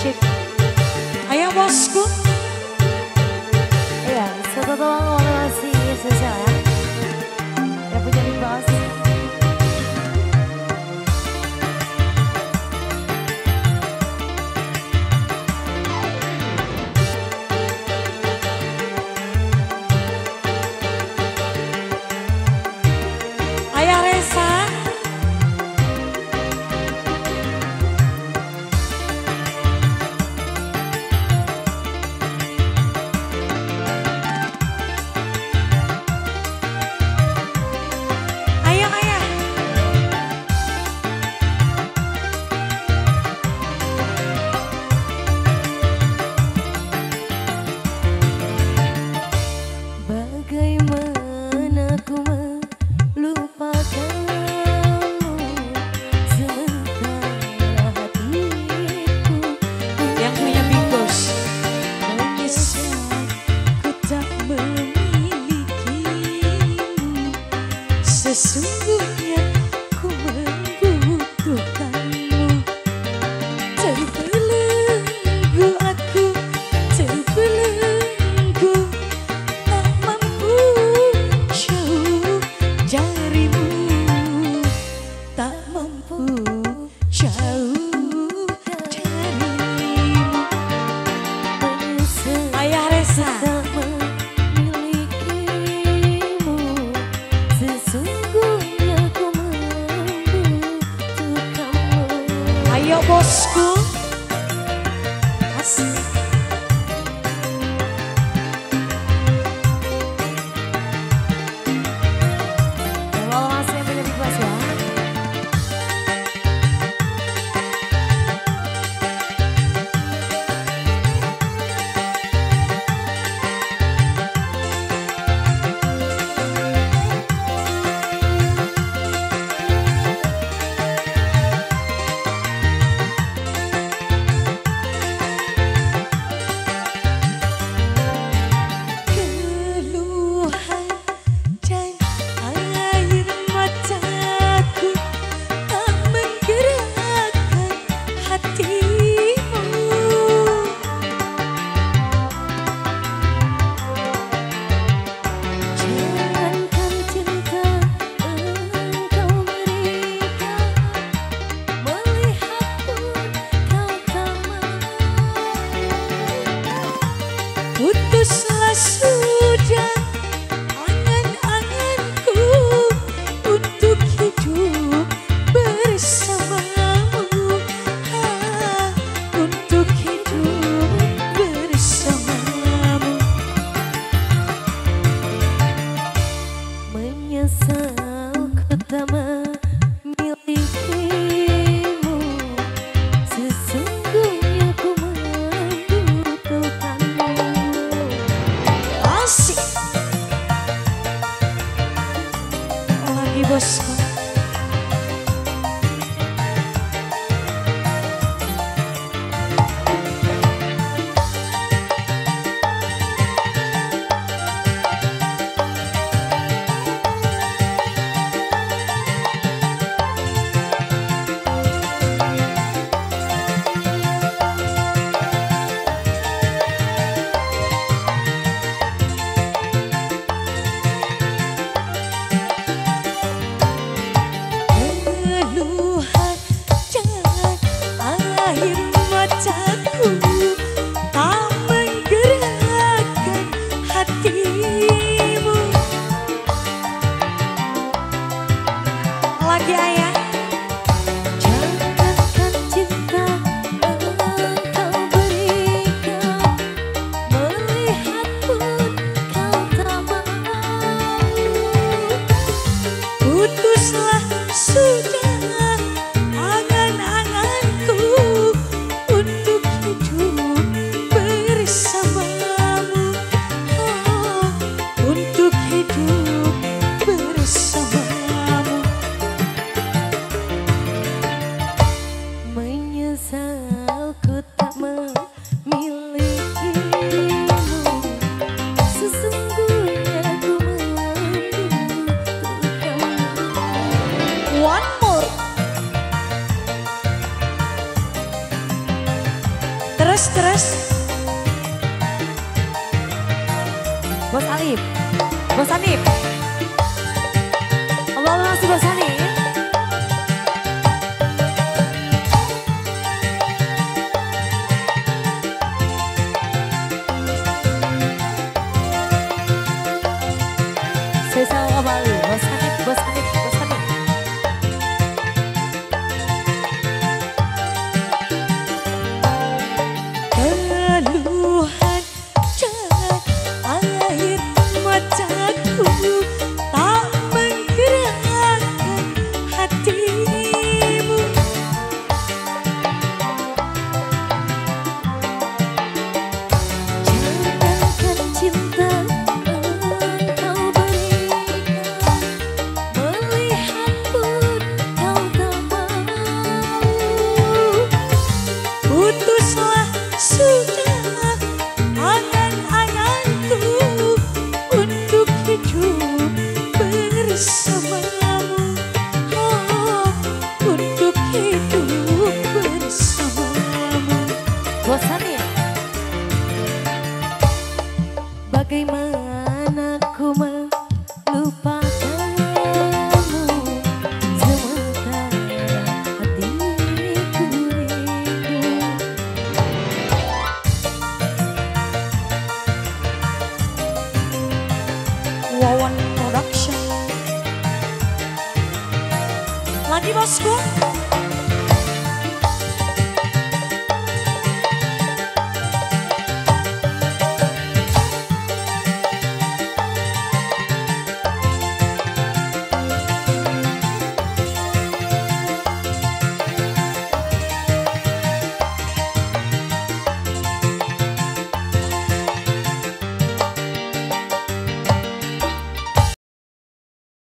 Cip. Ayo bosku. Iya, satu doang masih spesial ya. Yang punya di bos. Ayah Resa. Ayo ayah. Bagaimana ku melupakanmu sementara hatiku Yang punya Big Boss. menyesal ku tak memilikimu. Sesungguhnya ku membutuhkanmu. Terbelenggu aku, terbelenggu, tak mampu jauh darimu, tak mampu jauh darimu. Menyesal Ayah Resa. tak memilikimu. Sesungguhnya ku membutuhkanmu. Ayo bosku. Asik. Kalau masih yang punya Big Boss ya. Keluhan dan air mataku tak menggerakkan hatimu. Jangankan cinta engkau berikan, melihat pun kau tak mau. Putuslah sudah angan-anganku untuk hidup bersamamu. Untuk hidup bersamamu. Menyesal ku tak memilikimu. Sesungguhnya ku membutuhkanmu. Asik. Lagi bosku. Keluhan dan air mataku tak menggerakkan hatimu. Lagi ayah. Jangankan cinta engkau berikan, melihat pun kau tak mau. Putuslah sudah angan-anganku untuk hidup bersamamu. Untuk hidup bersamamu. Menyesal ku tak memilikimu. Sesungguhnya ku membutuhkanmu. One more. Terus. Bos Alif. Bos Hanif. Allah masih Bos Hanif.